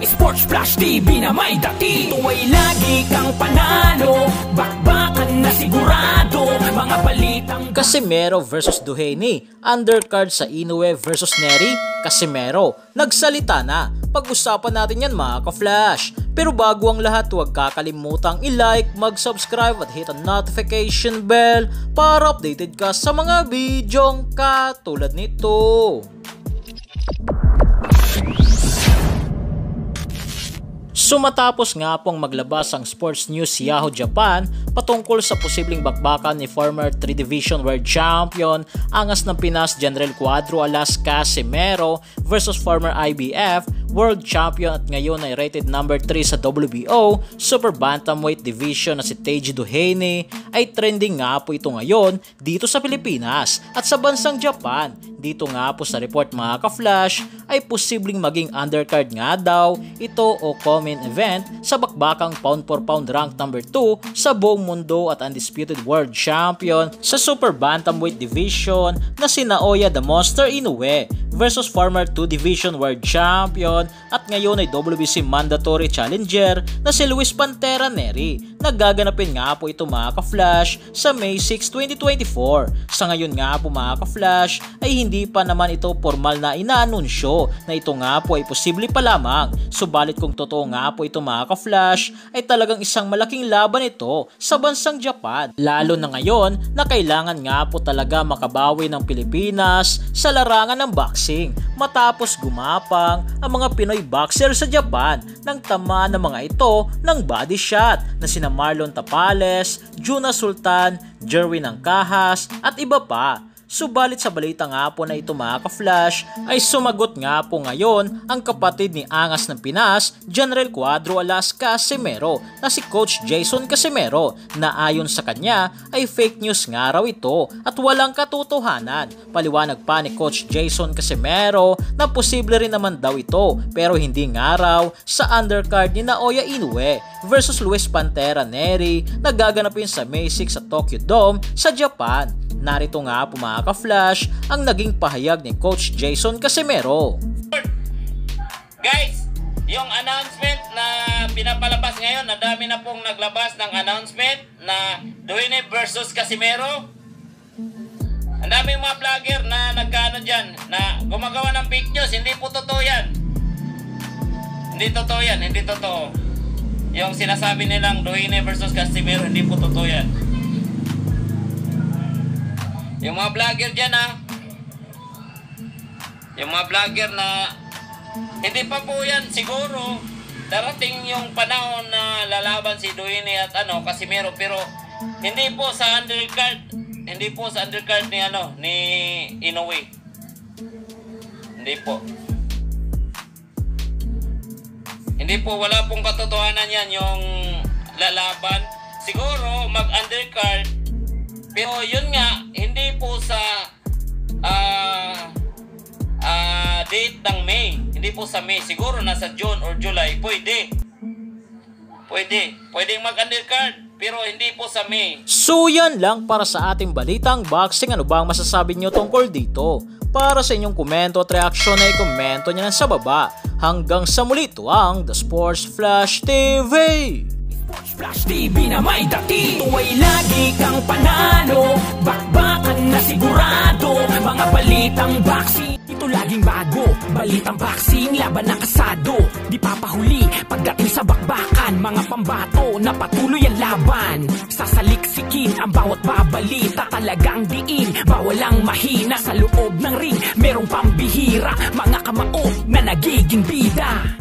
Sports Flash TV na may dati. Ito ay lagi kang panalo, bakbakan na sigurado, mga balitang Casimero versus Duhaney, undercard sa Inoue versus Nery. Casimero, nagsalita na. Pag-usapan natin yan mga ka-flash. Pero bago ang lahat, huwag kakalimutang i-like, mag-subscribe at hit ang notification bell para updated ka sa mga bidyong katulad nito. So matapos nga pong maglabas ang sports news Yahoo Japan patungkol sa posibleng bakbakan ni former 3 Division World Champion angas ng Pinas General Cuadro alas Casimero versus former IBF World Champion at ngayon ay rated number 3 sa WBO Super Bantamweight Division na si Taiji Duhaney ay trending nga po ito ngayon dito sa Pilipinas at sa bansang Japan. Dito nga po sa report mga ka-flash ay posibleng maging undercard nga daw ito o co-main event sa bakbakang pound for pound rank number 2 sa buong mundo at undisputed world champion sa Super Bantamweight Division na si Naoya the Monster Inoue versus former 2 Division World Champion at ngayon ay WBC Mandatory Challenger na si Luis Pantera Nery. Nagaganapin nga po ito mga ka-flash sa May 6, 2024. Sa ngayon nga po mga ka-flash ay hindi pa naman ito formal na inaanunsyo na ito nga po ay posible pa lamang. Subalit kung totoo nga po ito mga ka-flash ay talagang isang malaking laban ito sa bansang Japan. Lalo na ngayon na kailangan nga po talaga makabawi ng Pilipinas sa larangan ng boxing matapos gumapang ang mga Pinoy boxer sa Japan nang tamaan ng mga ito ng body shot na sina Marlon Tapales, Juna Sultan, Jerwin Angkahas at iba pa. Subalit sa balita nga po na ito mga ka-flash ay sumagot nga po ngayon ang kapatid ni Angas ng Pinas, General Cuadro alas Casimero na si Coach Jason Casimero na ayon sa kanya ay fake news nga raw ito at walang katotohanan. Paliwanag pa ni Coach Jason Casimero na posible rin naman daw ito pero hindi nga raw sa undercard ni Naoya Inoue versus Luis Pantera Nery na gaganapin sa May 6 sa Tokyo Dome sa Japan. Narito nga po mga ka-flash ang naging pahayag ni Coach Jason Casimero. Guys, yung announcement na pinapalabas ngayon, na dami na pong naglabas ng announcement na Duhaney versus Casimero. Ang daming mga vlogger na nagkaano dyan, na gumagawa ng fake news. Hindi po totoo yan. Hindi totoo yan, hindi totoo. Yung sinasabi nilang Duhaney versus Casimero, hindi po totoo yan. Yung mga vlogger dyan yung mga vlogger na hindi pa po yan siguro darating yung panahon na lalaban si Duhaney at Casimero pero hindi po sa undercard ni Inoue. Hindi po, wala pong katotohanan yan yung lalaban. Siguro mag-undercard pero yun nga, hindi po sa date ng May. Hindi po sa May. Siguro nasa June or July. Pwede mag-undercard. Pero hindi po sa May. So yan lang para sa ating balitang boxing. Ano ba ang masasabi nyo tungkol dito? Para sa inyong komento at reaksyon ay komento nyo lang sa baba. Hanggang sa muli, ito ang The Sports Flash TV. Sports Flash TV na may dati. Ito ay lagi kang panalo, bakbakan na sigurado, mga balitang boxing. Ito laging bago, balitang boxing, laban na kasado. Di papahuli pagdating sa bakbakan, mga pambato na patuloy ang laban. Sasaliksikin ang bawat babalita, talagang diin, bawal ang mahina sa loob ng ring. Merong pambihira, mga kamao na nagiging bida.